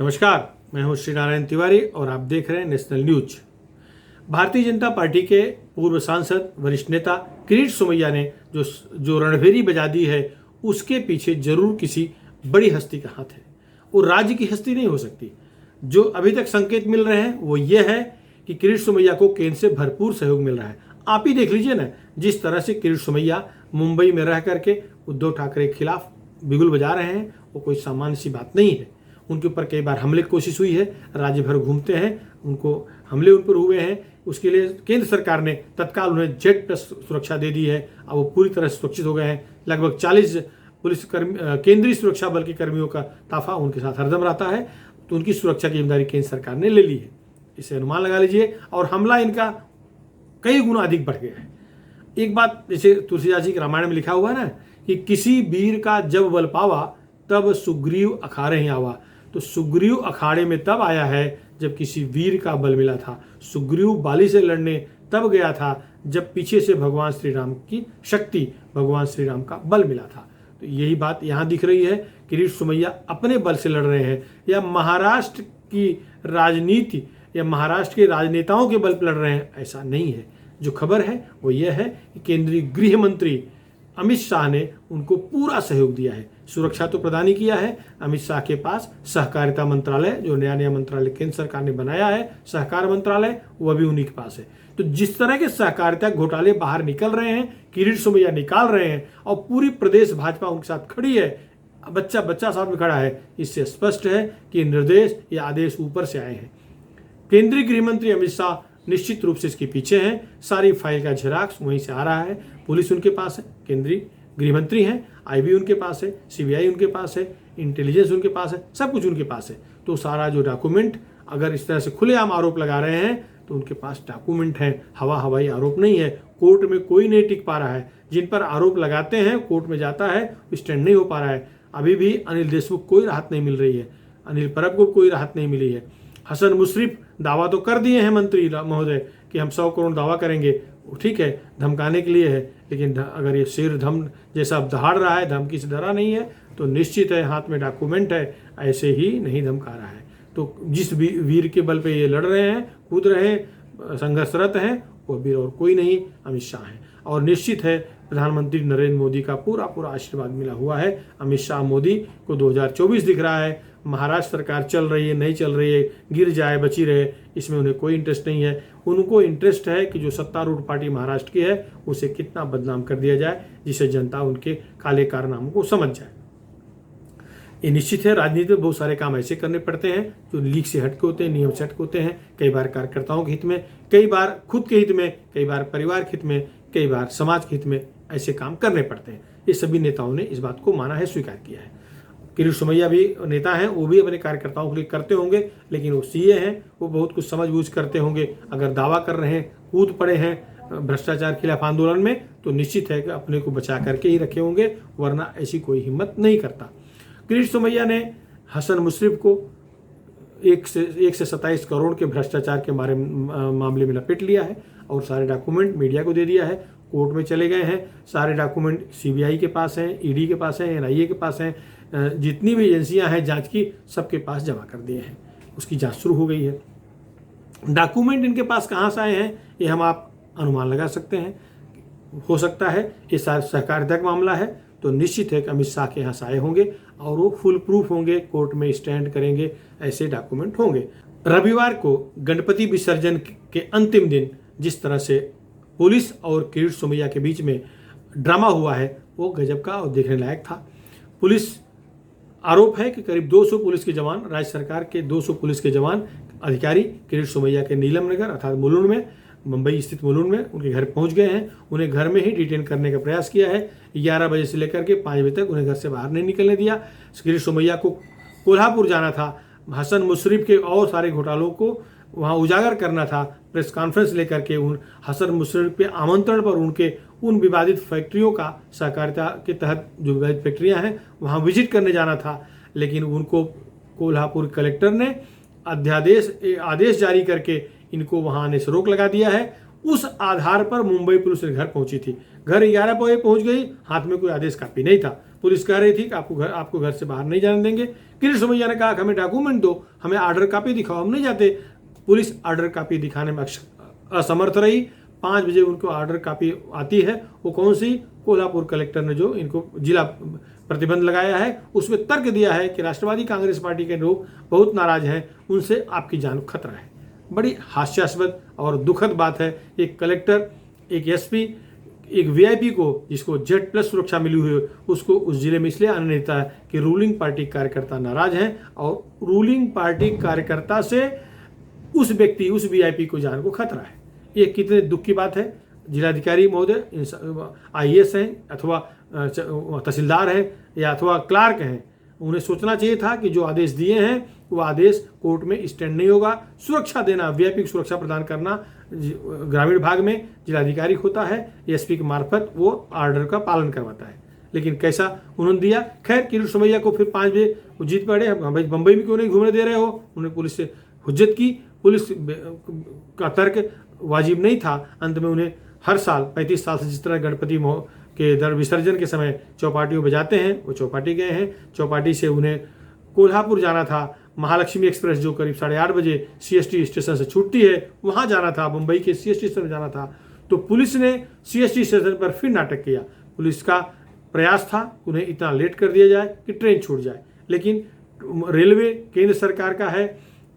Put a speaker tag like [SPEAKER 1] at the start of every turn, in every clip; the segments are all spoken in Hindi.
[SPEAKER 1] नमस्कार, मैं हूं श्री नारायण तिवारी और आप देख रहे हैं national news. Bharatiya Janata party के पूर्व सांसद वरिष्ठ नेता किरीट सोमैया ने जो रणभेरी बजा दी है, उसके पीछे जरूर किसी बड़ी हस्ती का हाथ है। वो राज्य की हस्ती नहीं हो सकती। जो अभी तक संकेत मिल रहे हैं वो ये है कि किरीट सोमैया को केंद्र से भरपूर सहयोग मिल रहा है। आप ही देख लीजिए ना, जिस तरह से किरीट सोमैया मुंबई में रह करके उद्धव ठाकरे के खिलाफ बिगुल बजा रहे हैं, वो कोई सामान्य सी बात नहीं है। उनके ऊपर कई बार हमले की कोशिश हुई है, राज्य भर घूमते हैं, उनको हमले उन पर हुए हैं। उसके लिए केंद्र सरकार ने तत्काल उन्हें जेड प्लस सुरक्षा दे दी है। अब वो पूरी तरह से सुरक्षित हो गए हैं। लगभग 40 पुलिसकर्मी, केंद्रीय सुरक्षा बल के कर्मियों का ताफा उनके साथ हरदम रहता है। तो उनकी सुरक्षा की जिम्मेदारी केंद्र सरकार ने ले ली है। इसे अनुमान लगा लीजिए। और हमला इनका कई गुना अधिक बढ़ गया है। एक बात, जैसे तुलसीदास जी के रामायण में लिखा हुआ है ना कि किसी वीर का जब बल पावा तब सुग्रीव अखाड़े ही आवा। तो सुग्रीव अखाड़े में तब आया है जब किसी वीर का बल मिला था। सुग्रीव बाली से लड़ने तब गया था जब पीछे से भगवान श्री राम की शक्ति, भगवान श्री राम का बल मिला था। तो यही बात यहाँ दिख रही है। किरीट सोमैया अपने बल से लड़ रहे हैं या महाराष्ट्र की राजनीति या महाराष्ट्र के राजनेताओं के बल पर लड़ रहे हैं, ऐसा नहीं है। जो खबर है वो ये है कि केंद्रीय गृह मंत्री अमित शाह ने उनको पूरा सहयोग दिया है। सुरक्षा तो प्रदान ही किया है। अमित शाह के पास सहकारिता मंत्रालय, जो नया मंत्रालय केंद्र सरकार ने बनाया है, सहकार मंत्रालय, वह भी उन्हीं के पास है। तो जिस तरह के सहकारिता घोटाले बाहर निकल रहे हैं, किरीट सोमैया निकाल रहे हैं और पूरी प्रदेश भाजपा उनके साथ खड़ी है, बच्चा साथ में खड़ा है, इससे स्पष्ट है कि निर्देश या आदेश ऊपर से आए हैं। केंद्रीय गृह मंत्री अमित शाह निश्चित रूप से इसके पीछे हैं। सारी फाइल का झेराक्स वहीं से आ रहा है। पुलिस उनके पास है, केंद्रीय गृह मंत्री हैं, आईबी उनके पास है, सीबीआई उनके पास है, इंटेलिजेंस उनके पास है, सब कुछ उनके पास है। तो सारा जो डॉक्यूमेंट, अगर इस तरह से खुलेआम आरोप लगा रहे हैं तो उनके पास डॉक्यूमेंट है। हवाई आरोप नहीं है। कोर्ट में कोई नहीं टिक पा रहा है। जिन पर आरोप लगाते हैं कोर्ट में जाता है, स्टैंड नहीं हो पा रहा है। अभी भी अनिल देशमुख कोई राहत नहीं मिल रही है, अनिल परब को कोई राहत नहीं मिली है। हसन मुशर्रफ दावा तो कर दिए हैं मंत्री महोदय कि हम 100 करोड़ दावा करेंगे, ठीक है, धमकाने के लिए है। लेकिन अगर ये शेर धम जैसा दहाड़ रहा है, धमकी से डरा नहीं है, तो निश्चित है हाथ में डॉक्यूमेंट है, ऐसे ही नहीं धमका रहा है। तो जिस वीर के बल पे ये लड़ रहे हैं, कूद रहे हैं, संघर्षरत हैं, वो वीर और कोई नहीं, अमित शाह है। और निश्चित है प्रधानमंत्री नरेंद्र मोदी का पूरा आशीर्वाद मिला हुआ है। अमित शाह मोदी को 2024 दिख रहा है। महाराष्ट्र सरकार चल रही है, नहीं चल रही है, गिर जाए बची रहे, इसमें उन्हें कोई इंटरेस्ट नहीं है। उनको इंटरेस्ट है कि जो सत्तारूढ़ पार्टी महाराष्ट्र की है उसे कितना बदनाम कर दिया जाए, जिससे जनता उनके काले कारनामों को समझ जाए। ये निश्चित है, राजनीति में बहुत सारे काम ऐसे करने पड़ते हैं जो लीक से हटके होते हैं, नियम से हटके होते हैं। कई बार कार्यकर्ताओं के हित में, कई बार खुद के हित में, कई बार परिवार के हित में, कई बार समाज के हित में ऐसे काम करने पड़ते हैं। ये सभी नेताओं ने इस बात को माना है, स्वीकार किया है। किरीट सोमैया भी नेता हैं, वो भी अपने कार्यकर्ताओं के लिए करते होंगे, लेकिन वो सीए हैं, वो बहुत कुछ समझ बूझ करते होंगे। अगर दावा कर रहे हैं, कूद पड़े हैं भ्रष्टाचार के खिलाफ आंदोलन में, तो निश्चित है कि अपने को बचा करके ही रखे होंगे, वरना ऐसी कोई हिम्मत नहीं करता। किरीट सोमैया ने हसन मुशर्रफ को 1 से 27 करोड़ के भ्रष्टाचार के मामले में लपेट लिया है और सारे डॉक्यूमेंट मीडिया को दे दिया है। कोर्ट में चले गए हैं, सारे डॉक्यूमेंट सीबीआई के पास हैं, ईडी के पास हैं, एनआईए के पास हैं, जितनी भी एजेंसियां हैं जांच की, सबके पास जमा कर दिए हैं। उसकी जांच शुरू हो गई है। डॉक्यूमेंट इनके पास कहाँ से आए हैं ये हम आप अनुमान लगा सकते हैं। हो सकता है ये सहकारिता का मामला है, तो निश्चित है कि अमित शाह के यहाँ से आए होंगे और वो फुल प्रूफ होंगे, कोर्ट में स्टैंड करेंगे, ऐसे डॉक्यूमेंट होंगे। रविवार को गणपति विसर्जन के अंतिम दिन जिस तरह से पुलिस और किरीट सोमैया के बीच में ड्रामा हुआ है, वो गजब का और देखने लायक था। पुलिस, आरोप है कि करीब 200 पुलिस के जवान, राज्य सरकार के 200 पुलिस के जवान अधिकारी किरीट सोमैया के नीलम नगर अर्थात मुलुंड में, मुंबई स्थित मुलुंड में उनके घर पहुंच गए हैं। उन्हें घर में ही डिटेन करने का प्रयास किया है। 11 बजे से लेकर के 5 बजे तक उन्हें घर से बाहर नहीं निकलने दिया। किरीट सोमैया को कोल्हापुर जाना था, हसन मुशर्रफ के और सारे घोटालों को वहाँ उजागर करना था। प्रेस कॉन्फ्रेंस लेकर के उन हसन मुशर्रफ के आमंत्रण पर उनके उन विवादित फैक्ट्रियों का, सहकारिता के तहत जो विवादित फैक्ट्रियां हैं, वहाँ विजिट करने जाना था। लेकिन उनको कोल्हापुर कलेक्टर ने आदेश जारी करके इनको वहाँ आने से रोक लगा दिया है। उस आधार पर मुंबई पुलिस घर पहुंची थी। घर 11 बजे पहुंच गई, हाथ में कोई आदेश कापी नहीं था। पुलिस कह रही थी कि आपको घर से बाहर नहीं जाने देंगे, किरीट सोमैया ने कहा कि हमें डॉक्यूमेंट दो, हमें ऑर्डर कॉपी दिखाओ, हम नहीं जाते। पुलिस ऑर्डर कॉपी दिखाने में असमर्थ रही। 5 बजे उनको ऑर्डर कॉपी आती है, वो कौन सी, कोल्हापुर कलेक्टर ने जो इनको जिला प्रतिबंध लगाया है उसमें तर्क दिया है कि राष्ट्रवादी कांग्रेस पार्टी के लोग बहुत नाराज हैं, उनसे आपकी जान को खतरा है। बड़ी हास्यास्पद और दुखद बात है, एक कलेक्टर, एक एसपी, एक वीआईपी को जिसको Z+ सुरक्षा मिली हुई है उसको उस जिले में इसलिए आने नहीं देता है कि रूलिंग पार्टी कार्यकर्ता नाराज हैं और रूलिंग पार्टी कार्यकर्ता से उस व्यक्ति, उस वीआईपी को जान को खतरा है। ये कितने दुख की बात है। जिलाधिकारी महोदय IAS हैं अथवा तहसीलदार हैं या अथवा क्लार्क हैं, उन्हें सोचना चाहिए था कि जो आदेश दिए हैं वो आदेश कोर्ट में स्टैंड नहीं होगा। सुरक्षा देना, वीआईपी को सुरक्षा प्रदान करना ग्रामीण भाग में जिलाधिकारी होता है, एसपी के मार्फत वो ऑर्डर का पालन करवाता है, लेकिन कैसा उन्होंने दिया। खैर, किरीट सोमैया को फिर 5 बजे जीत पड़े, बंबई में क्यों नहीं घूमने दे रहे हो, उन्होंने पुलिस से हुज्जत की। पुलिस का तर्क वाजिब नहीं था। अंत में उन्हें हर साल 35 साल से जिस तरह गणपति के दर विसर्जन के समय चौपाटियों बजाते हैं, वो चौपाटी गए हैं। चौपाटी से उन्हें कोल्हापुर जाना था, महालक्ष्मी एक्सप्रेस जो करीब 8:30 बजे CST स्टेशन से छूटती है, वहाँ जाना था, मुंबई के CST स्टेशन जाना था। तो पुलिस ने CST स्टेशन पर फिर नाटक किया। पुलिस का प्रयास था उन्हें इतना लेट कर दिया जाए कि ट्रेन छूट जाए, लेकिन रेलवे केंद्र सरकार का है,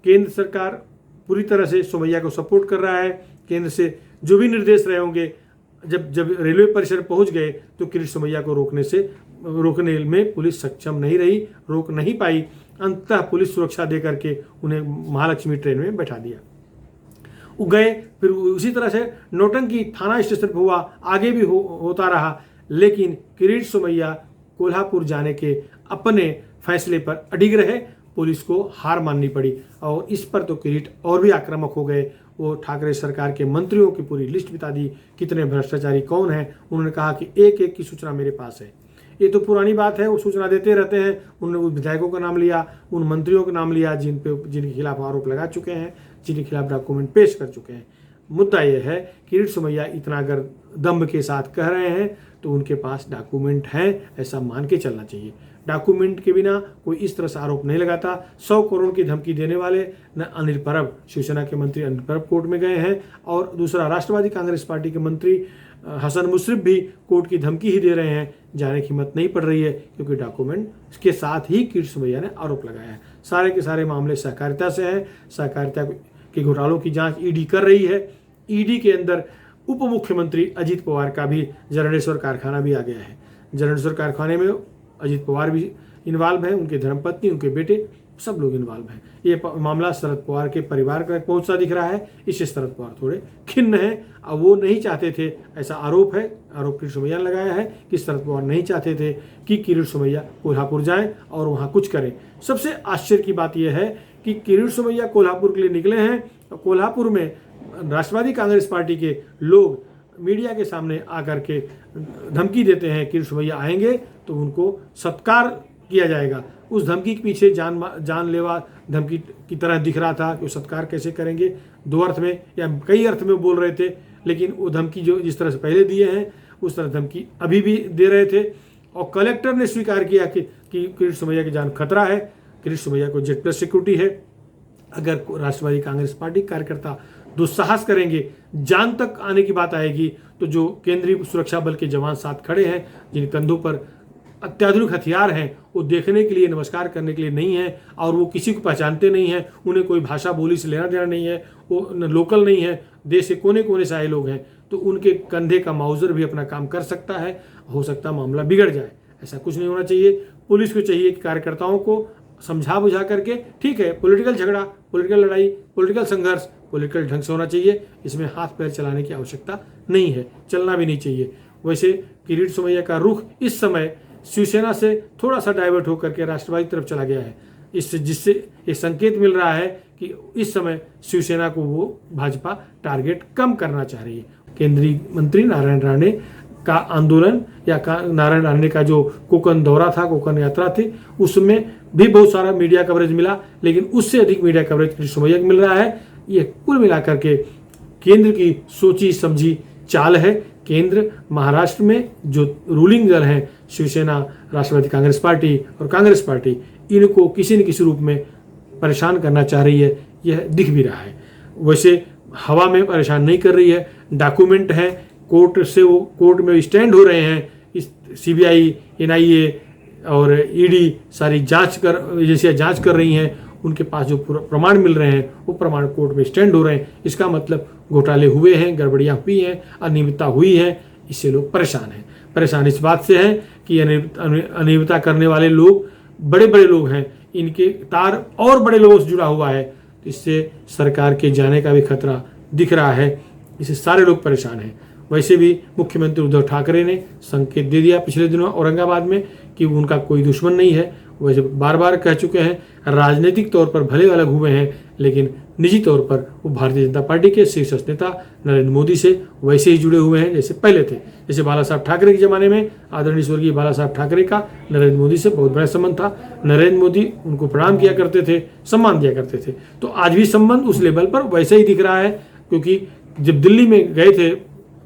[SPEAKER 1] केंद्र सरकार पूरी तरह से सोमैया को सपोर्ट कर रहा है। केंद्र से जो भी निर्देश रहे होंगे, जब रेलवे परिसर पहुंच गए तो किरीट सोमैया को रोकने में पुलिस सक्षम नहीं रही, रोक नहीं पाई। अंततः पुलिस सुरक्षा दे करके उन्हें महालक्ष्मी ट्रेन में बैठा दिया। वो गए, फिर उसी तरह से नौटंकी थाना स्टेशन पर हुआ, आगे भी होता रहा, लेकिन किरीट सोमैया कोल्हापुर जाने के अपने फैसले पर अडिग रहे। पुलिस को हार माननी पड़ी और इस पर तो किरीट और भी आक्रामक हो गए। वो ठाकरे सरकार के मंत्रियों की पूरी लिस्ट बता दी, कितने भ्रष्टाचारी कौन हैं। उन्होंने कहा कि एक एक की सूचना मेरे पास है। ये तो पुरानी बात है, वो सूचना देते रहते हैं। उन्होंने उन विधायकों का नाम लिया, उन मंत्रियों का नाम लिया जिनके खिलाफ आरोप लगा चुके हैं, जिनके खिलाफ डॉक्यूमेंट पेश कर चुके हैं। मुद्दा यह है, किरीट सोमैया इतना अगर दम्भ के साथ कह रहे हैं तो उनके पास डॉक्यूमेंट हैं, ऐसा मान के चलना चाहिए। डॉक्यूमेंट के बिना कोई इस तरह से आरोप नहीं लगाता। 100 करोड़ की धमकी देने वाले न अनिल परब, शिवसेना के मंत्री अनिल परब कोर्ट में गए हैं, और दूसरा राष्ट्रवादी कांग्रेस पार्टी के मंत्री हसन मुशर्रफ भी कोर्ट की धमकी ही दे रहे हैं। जाने की हिम्मत नहीं पड़ रही है, क्योंकि डॉक्यूमेंट के साथ ही किरीट सोमैया ने आरोप लगाया है। सारे के सारे मामले सहकारिता से हैं। सहकारिता के घोटालों की जांच ईडी कर रही है। ईडी के अंदर उप मुख्यमंत्री अजित पवार का भी जरनेश्वर कारखाना भी आ गया है। जरनेश्वर कारखाने में अजित पवार भी इन्वॉल्व है, उनके धर्मपत्नी, उनके बेटे, सब लोग इन्वॉल्व हैं। ये मामला शरद पवार के परिवार का पहुंचता दिख रहा है। इससे शरद पवार थोड़े खिन्न हैं। अब वो नहीं चाहते थे, ऐसा आरोप है, आरोप किरीट सोमैया ने लगाया है कि शरद पवार नहीं चाहते थे कि किरीट सोमैया कोल्हापुर जाएं और वहाँ कुछ करें। सबसे आश्चर्य की बात यह है कि किरीट सोमैया कोल्हापुर के लिए निकले हैं। कोल्हापुर में राष्ट्रवादी कांग्रेस पार्टी के लोग मीडिया के सामने आकर के धमकी देते हैं, किरीट सोमैया आएंगे तो उनको सत्कार किया जाएगा। उस धमकी के पीछे जानलेवा धमकी की तरह दिख रहा था कि सत्कार कैसे करेंगे। 2 अर्थ में या कई अर्थ में बोल रहे थे, लेकिन वो धमकी जो जिस तरह से पहले दिए हैं उस तरह धमकी अभी भी दे रहे थे। और कलेक्टर ने स्वीकार किया कि किरीट सोमैया की जान खतरा है, किरीट सोमैया को Z+ सिक्योरिटी है। अगर राष्ट्रवादी कांग्रेस पार्टी कार्यकर्ता दुस्साहस करेंगे, जान तक आने की बात आएगी, तो जो केंद्रीय सुरक्षा बल के जवान साथ खड़े हैं, जिन कंधों पर अत्याधुनिक हथियार हैं, वो देखने के लिए, नमस्कार करने के लिए नहीं है, और वो किसी को पहचानते नहीं हैं। उन्हें कोई भाषा बोली से लेना देना नहीं है, वो लोकल नहीं है, देश के कोने कोने से आए लोग हैं। तो उनके कंधे का माउजर भी अपना काम कर सकता है, हो सकता मामला बिगड़ जाए। ऐसा कुछ नहीं होना चाहिए। पुलिस को चाहिए कि कार्यकर्ताओं को समझा बुझा करके, ठीक है, पॉलिटिकल झगड़ा, पॉलिटिकल लड़ाई, पॉलिटिकल संघर्ष पॉलिटिकल ढंग से होना चाहिए। इसमें हाथ पैर चलाने की आवश्यकता नहीं है, चलना भी नहीं चाहिए। वैसे किरीट सोमैया का रुख इस समय शिवसेना से थोड़ा सा डाइवर्ट होकर के राष्ट्रवादी तरफ चला गया है, जिससे एक संकेत मिल रहा है कि इस समय शिवसेना को वो भाजपा टारगेट कम करना चाह रही है। केंद्रीय मंत्री नारायण राणे का आंदोलन या नारायण राणे का जो कोकण दौरा था, कोकण यात्रा थी, उसमें भी बहुत सारा मीडिया कवरेज मिला, लेकिन उससे अधिक मीडिया कवरेज किरीट सोमैया को मिल रहा है। ये कुल मिलाकर के केंद्र की सोची समझी चाल है। केंद्र महाराष्ट्र में जो रूलिंग दल हैं, शिवसेना, राष्ट्रवादी कांग्रेस पार्टी और कांग्रेस पार्टी, इनको किसी न किसी रूप में परेशान करना चाह रही है, यह दिख भी रहा है। वैसे हवा में परेशान नहीं कर रही है, डॉक्यूमेंट हैं, कोर्ट में स्टैंड हो रहे हैं। इस सीबीआई, एनआईए और ईडी सारी एजेंसियां जांच कर रही हैं, उनके पास जो प्रमाण मिल रहे हैं वो प्रमाण कोर्ट में स्टैंड हो रहे हैं। इसका मतलब घोटाले हुए हैं, गड़बड़ियां हुई हैं, अनियमितता हुई है, इससे लोग परेशान हैं। परेशान इस बात से हैं कि अनियमितता करने वाले लोग बड़े बड़े लोग हैं, इनके तार और बड़े लोगों से जुड़ा हुआ है, तो इससे सरकार के जाने का भी खतरा दिख रहा है। इससे सारे लोग परेशान हैं। वैसे भी मुख्यमंत्री उद्धव ठाकरे ने संकेत दे दिया पिछले दिनों औरंगाबाद में कि उनका कोई दुश्मन नहीं है। वैसे बार बार कह चुके हैं, राजनीतिक तौर पर भले अलग हुए हैं, लेकिन निजी तौर पर वो भारतीय जनता पार्टी के शीर्ष नेता नरेंद्र मोदी से वैसे ही जुड़े हुए हैं जैसे पहले थे। जैसे बाला साहब ठाकरे के ज़माने में आदरणीय स्वर्गीय बाला साहब ठाकरे का नरेंद्र मोदी से बहुत बड़ा संबंध था। नरेंद्र मोदी उनको प्रणाम किया करते थे, सम्मान दिया करते थे। तो आज भी संबंध उस लेवल पर वैसे ही दिख रहा है, क्योंकि जब दिल्ली में गए थे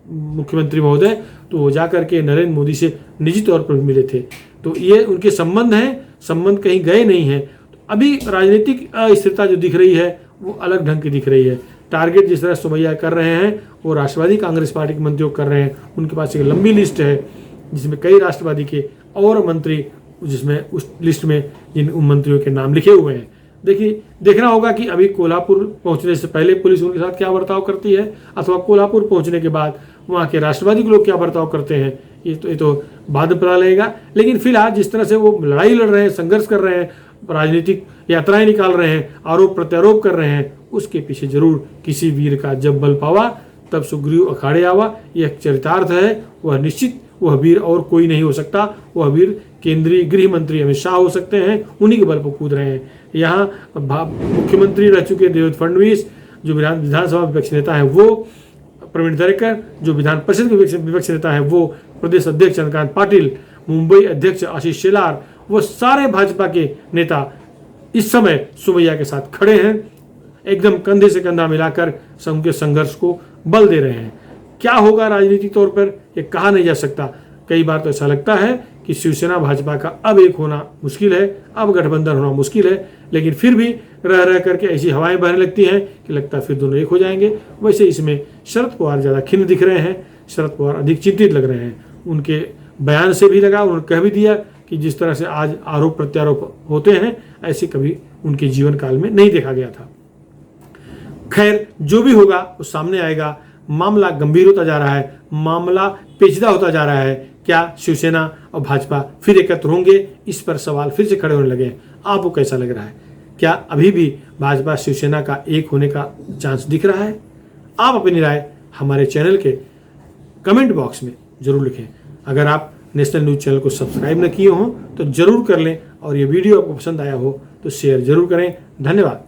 [SPEAKER 1] मुख्यमंत्री महोदय, तो वो जाकर के नरेंद्र मोदी से निजी तौर पर मिले थे। तो ये उनके संबंध हैं, संबंध कहीं गए नहीं हैं। तो अभी राजनीतिक अस्थिरता जो दिख रही है वो अलग ढंग की दिख रही है। टारगेट जिस तरह सुमैया कर रहे हैं वो राष्ट्रवादी कांग्रेस पार्टी के मंत्रियों कर रहे हैं। उनके पास एक लंबी लिस्ट है जिसमें कई राष्ट्रवादी के और मंत्री, जिसमें उस लिस्ट में जिन उन मंत्रियों के नाम लिखे हुए हैं। देखिए, देखना होगा कि अभी कोल्हापुर पहुंचने से पहले पुलिस उनके साथ क्या बर्ताव करती है, अथवा कोल्हापुर पहुंचने के बाद वहाँ के राष्ट्रवादी के लोग क्या बर्ताव करते हैं, ये तो बाद में पता लगेगा। लेकिन फिलहाल जिस तरह से वो लड़ाई लड़ रहे हैं, संघर्ष कर रहे हैं, राजनीतिक यात्राएं निकाल रहे हैं, आरोप प्रत्यारोप कर रहे हैं, उसके पीछे जरूर किसी वीर का जब बल पावा तब सुग्रीव अखाड़े आवा, यह चरितार्थ है। वह निश्चित वह वीर और कोई नहीं हो सकता। वह वीर केंद्रीय गृह मंत्री अमित शाह हो सकते हैं, उन्हीं के बल पर कूद रहे हैं। यहाँ मुख्यमंत्री रह चुके देवेंद्र फडणवीस, जो विधानसभा विपक्ष नेता है वो प्रवीण दरेकर, जो विधान परिषद के विपक्ष नेता है वो प्रदेश अध्यक्ष चंद्रकांत पाटिल, मुंबई अध्यक्ष आशीष शेलार, वो सारे भाजपा के नेता इस समय सुमैया के साथ खड़े हैं, एकदम कंधे से कंधा मिलाकर उनके संघर्ष को बल दे रहे हैं। क्या होगा राजनीतिक तौर पर ये कहा नहीं जा सकता। कई बार तो ऐसा लगता है कि शिवसेना भाजपा का अब एक होना मुश्किल है, अब गठबंधन होना मुश्किल है, लेकिन फिर भी रह रह करके ऐसी हवाएं बहने लगती हैं कि लगता है फिर दोनों एक हो जाएंगे। वैसे इसमें शरद पवार ज़्यादा खिन्न दिख रहे हैं, शरद पवार अधिक चिंतित लग रहे हैं। उनके बयान से भी लगा, उन्होंने कह भी दिया कि जिस तरह से आज आरोप प्रत्यारोप होते हैं ऐसे कभी उनके जीवन काल में नहीं देखा गया था। खैर, जो भी होगा वो सामने आएगा। मामला गंभीर होता जा रहा है, मामला पेचीदा होता जा रहा है। क्या शिवसेना और भाजपा फिर एकत्र होंगे, इस पर सवाल फिर से खड़े होने लगे। आपको कैसा लग रहा है? क्या अभी भी भाजपा शिवसेना का एक होने का चांस दिख रहा है? आप अपनी राय हमारे चैनल के कमेंट बॉक्स में जरूर लिखें। अगर आप नेशनल न्यूज़ चैनल को सब्सक्राइब न किए हों तो जरूर कर लें, और ये वीडियो आपको पसंद आया हो तो शेयर जरूर करें। धन्यवाद।